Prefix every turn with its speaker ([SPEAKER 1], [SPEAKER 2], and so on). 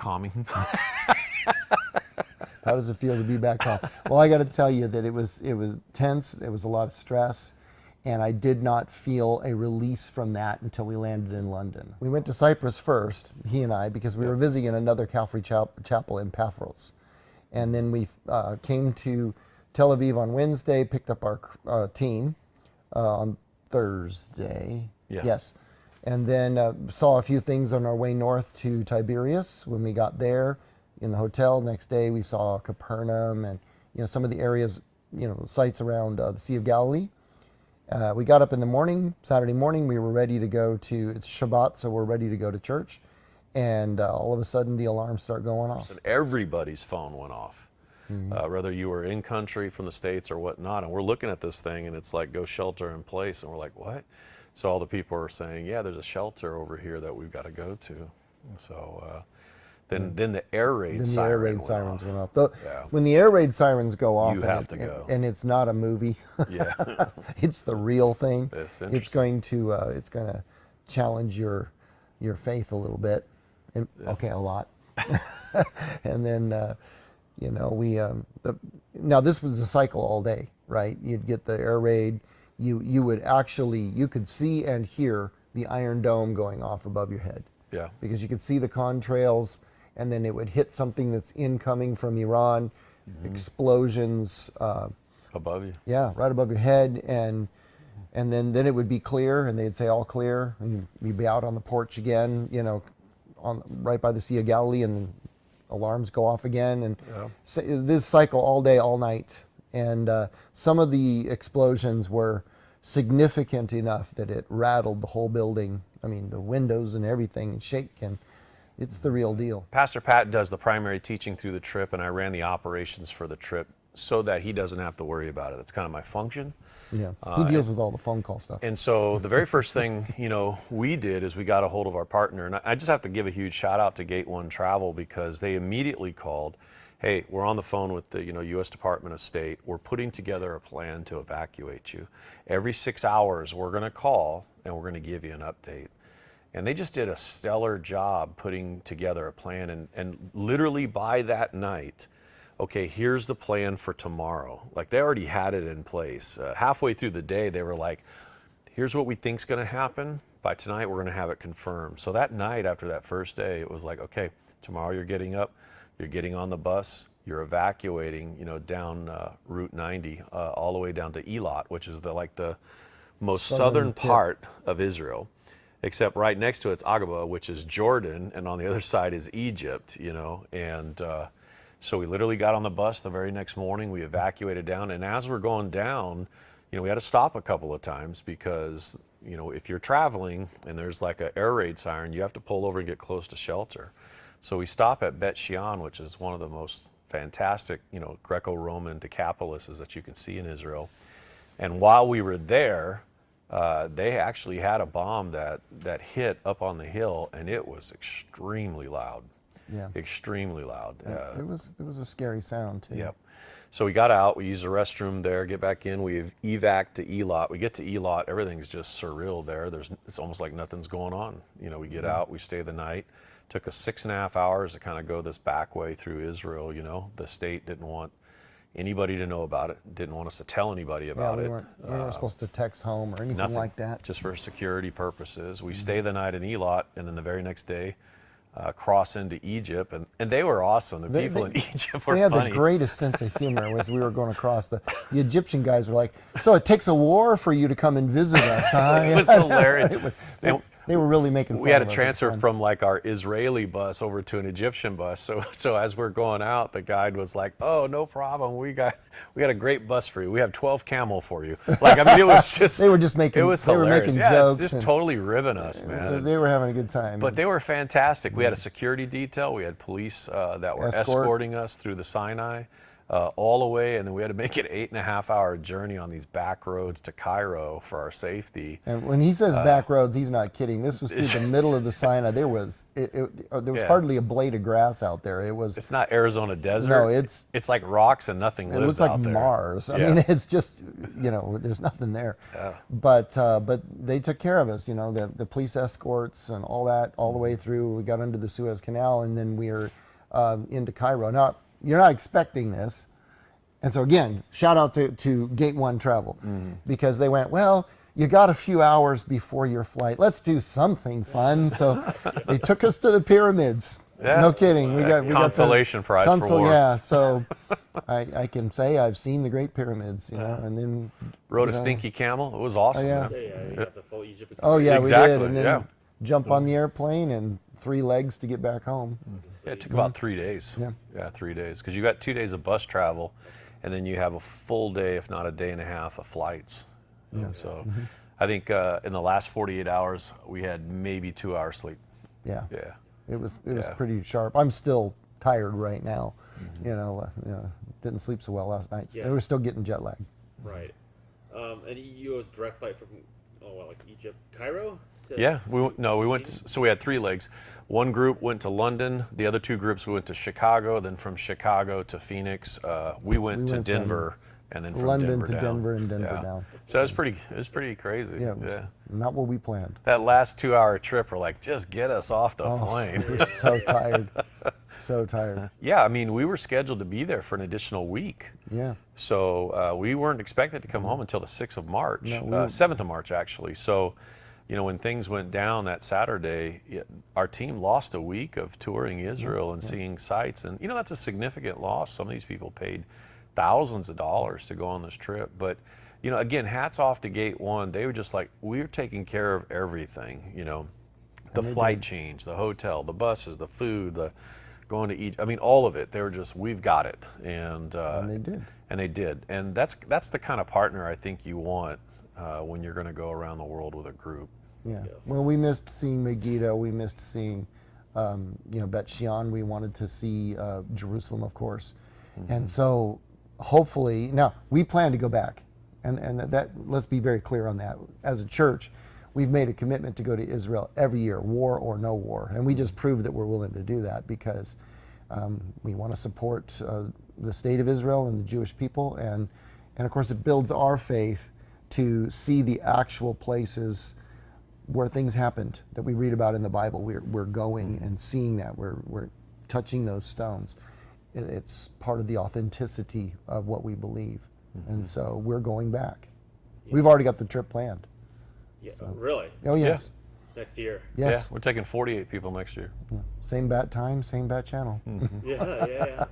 [SPEAKER 1] calming.
[SPEAKER 2] How does it feel to be back home? Well, I got to tell you that it was tense. There was a lot of stress, and I did not feel a release from that until we landed in London. We went to Cyprus first, he and I, because we were visiting another Calvary chapel in Paphos, and then we came to Tel Aviv on Wednesday, picked up our team on Thursday.
[SPEAKER 1] Yeah.
[SPEAKER 2] Yes. And then saw a few things on our way north to Tiberias. When we got there in the hotel, next day we saw Capernaum and some of the areas, sites around the Sea of Galilee. We got up in the morning, Saturday morning, we were ready to go to, it's Shabbat, so we're ready to go to church. And all of a sudden the alarms start going off.
[SPEAKER 1] And everybody's phone went off. Whether you were in country from the States or whatnot, and we're looking at this thing and it's like, go shelter in place, and we're like, what? So all the people are saying, yeah, there's a shelter over here that we've got to go to. And so then the air raid sirens went off.
[SPEAKER 2] When the air raid sirens go off,
[SPEAKER 1] you have to go.
[SPEAKER 2] And it's not a movie.
[SPEAKER 1] Yeah.
[SPEAKER 2] It's the real thing.
[SPEAKER 1] It's going
[SPEAKER 2] to challenge your faith a little bit. And, okay, a lot. And then now this was a cycle all day, right? You'd get the air raid. You could see and hear the Iron Dome going off above your head.
[SPEAKER 1] Yeah.
[SPEAKER 2] Because you could see the contrails, and then it would hit something that's incoming from Iran, explosions.
[SPEAKER 1] Above you.
[SPEAKER 2] Yeah, right above your head, and then it would be clear, and they'd say all clear, and we'd be out on the porch again, right by the Sea of Galilee, and alarms go off again, and so this cycle all day, all night. And some of the explosions were significant enough that it rattled the whole building. I mean, the windows and everything shake, and it's the real deal.
[SPEAKER 1] Pastor Pat does the primary teaching through the trip, and I ran the operations for the trip so that he doesn't have to worry about it. It's kind of my function.
[SPEAKER 2] Yeah, he deals with all the phone call stuff.
[SPEAKER 1] And so the very first thing, we did is we got a hold of our partner. And I just have to give a huge shout out to Gate 1 Travel, because they immediately called, hey, we're on the phone with the U.S. Department of State. We're putting together a plan to evacuate you. Every 6 hours, we're going to call, and we're going to give you an update. And they just did a stellar job putting together a plan. And literally by that night, okay, here's the plan for tomorrow. Like, they already had it in place. Halfway through the day, they were like, here's what we think's going to happen. By tonight, we're going to have it confirmed. So that night, after that first day, it was like, okay, tomorrow you're getting up, you're getting on the bus, you're evacuating, down Route 90, all the way down to Eilat, which is the most southern part of Israel. Except right next to it's Aqaba, which is Jordan, and on the other side is Egypt, and so we literally got on the bus the very next morning. We evacuated down, and as we're going down, we had to stop a couple of times because, if you're traveling and there's like an air raid siren, you have to pull over and get close to shelter. So we stop at Bet Shean, which is one of the most fantastic, Greco-Roman Decapolises that you can see in Israel. And while we were there, they actually had a bomb that hit up on the hill, and it was extremely loud.
[SPEAKER 2] Yeah.
[SPEAKER 1] Extremely loud.
[SPEAKER 2] It was a scary sound too.
[SPEAKER 1] Yep. So we got out, we used the restroom there, get back in, we evac to Eilat. We get to Eilat, everything's just surreal there. It's almost like nothing's going on. We get out, we stay the night. Took us 6.5 hours to kind of go this back way through Israel. The state didn't want anybody to know about it, didn't want us to tell anybody about it.
[SPEAKER 2] We weren't supposed to text home or anything like that.
[SPEAKER 1] Just for security purposes. We stay the night in Eilat, and then the very next day, cross into Egypt, and they were awesome. The people in Egypt were funny.
[SPEAKER 2] They had the greatest sense of humor as we were going across. The Egyptian guys were like, so it takes a war for you to come and visit us, huh?
[SPEAKER 1] It was hilarious.
[SPEAKER 2] They were really making fun
[SPEAKER 1] We had to
[SPEAKER 2] of us.
[SPEAKER 1] transfer from like our Israeli bus over to an Egyptian bus. So as we're going out, the guide was like, "Oh, no problem. We got a great bus for you. We have 12 camel for you." Like, I mean, it was just
[SPEAKER 2] they were just making.
[SPEAKER 1] It was
[SPEAKER 2] hilarious.
[SPEAKER 1] They were making
[SPEAKER 2] jokes.
[SPEAKER 1] Just totally ribbing us, man.
[SPEAKER 2] They were having a good time.
[SPEAKER 1] But they were fantastic. We had a security detail. We had police that were escorting us through the Sinai. all the way, and then we had to make an 8.5 hour journey on these back roads to Cairo for our safety.
[SPEAKER 2] And when he says back roads, he's not kidding. This was through the middle of the Sinai. There was
[SPEAKER 1] Yeah.
[SPEAKER 2] hardly a blade of grass out there. It was.
[SPEAKER 1] It's not Arizona desert.
[SPEAKER 2] No,
[SPEAKER 1] it's like rocks and nothing
[SPEAKER 2] It
[SPEAKER 1] lives
[SPEAKER 2] looks like
[SPEAKER 1] out there.
[SPEAKER 2] Mars. I
[SPEAKER 1] Yeah.
[SPEAKER 2] mean, it's just, there's nothing there.
[SPEAKER 1] Yeah.
[SPEAKER 2] But they took care of us. The police escorts and all that, all the way through. We got under the Suez Canal, and then we were into Cairo. Now, you're not expecting this. And so again, shout out to Gate 1 Travel, because they went, well, you got a few hours before your flight. Let's do something fun. So they took us to the pyramids.
[SPEAKER 1] Yeah.
[SPEAKER 2] No kidding. We got
[SPEAKER 1] Consolation prize for war.
[SPEAKER 2] Yeah. So I can say I've seen the Great Pyramids, and then
[SPEAKER 1] Rode a stinky camel. It was awesome.
[SPEAKER 2] yeah.
[SPEAKER 1] man.
[SPEAKER 3] Yeah, you got the full Egypt experience.
[SPEAKER 2] Oh yeah,
[SPEAKER 1] Exactly,
[SPEAKER 2] we did, and then
[SPEAKER 1] yeah.
[SPEAKER 2] jump on the airplane and 3 legs to get back home.
[SPEAKER 1] Yeah, it took about 3 days.
[SPEAKER 2] Yeah.
[SPEAKER 1] 3 days. Because you got 2 days of bus travel, and then you have a full day, if not a day and a half, of flights.
[SPEAKER 2] Yeah.
[SPEAKER 1] So I think in the last 48 hours, we had maybe 2 hours sleep.
[SPEAKER 2] Yeah.
[SPEAKER 1] Yeah.
[SPEAKER 2] It was
[SPEAKER 1] Yeah.
[SPEAKER 2] pretty sharp. I'm still tired right now. Didn't sleep so well last night. So
[SPEAKER 3] Yeah.
[SPEAKER 2] we're still getting jet lag.
[SPEAKER 3] Right. And you was direct flight from, Egypt, Cairo?
[SPEAKER 1] Yeah, we went. So we had 3 legs. One group went to London. The other 2 groups we went to Chicago. Then from Chicago to Phoenix. We went to
[SPEAKER 2] went from
[SPEAKER 1] Denver, and then from
[SPEAKER 2] London
[SPEAKER 1] Denver
[SPEAKER 2] to
[SPEAKER 1] down.
[SPEAKER 2] Denver and Denver
[SPEAKER 1] Yeah.
[SPEAKER 2] down.
[SPEAKER 1] So it was pretty crazy.
[SPEAKER 2] Yeah, it was not what we planned.
[SPEAKER 1] That last 2-hour trip, we're like, just get us off the
[SPEAKER 2] We
[SPEAKER 1] plane.
[SPEAKER 2] were so tired, so tired.
[SPEAKER 1] Yeah, I mean, we were scheduled to be there for an additional week.
[SPEAKER 2] Yeah.
[SPEAKER 1] So we weren't expected to come home until the 6th of March,
[SPEAKER 2] No,
[SPEAKER 1] 7th of March, actually. So, when things went down that Saturday, our team lost a week of touring Israel and seeing sites. And, that's a significant loss. Some of these people paid thousands of dollars to go on this trip. But, again, hats off to Gate 1. They were just like, we're taking care of everything, the flight change, the hotel, the buses, the food, the going to eat. I mean, all of it. They were just, we've got it. And
[SPEAKER 2] they did.
[SPEAKER 1] And they did. And that's the kind of partner I think you want when you're going to go around the world with a group.
[SPEAKER 2] Yeah. Well, we missed seeing Megiddo. We missed seeing, Bet Shean. We wanted to see Jerusalem, of course. And so, hopefully, now we plan to go back, and that let's be very clear on that. As a church, we've made a commitment to go to Israel every year, war or no war, and we just proved that we're willing to do that because we want to support the state of Israel and the Jewish people, and of course, it builds our faith to see the actual places where things happened that we read about in the Bible. We're going and seeing that. We're touching those stones. It's part of the authenticity of what we believe. And so we're going back. We've already got the trip planned.
[SPEAKER 3] Yeah, really?
[SPEAKER 2] Oh, yes.
[SPEAKER 3] Next year?
[SPEAKER 2] Yes.
[SPEAKER 1] Yeah, we're taking 48 people next year.
[SPEAKER 2] Same bat time, same bat channel.
[SPEAKER 3] Yeah.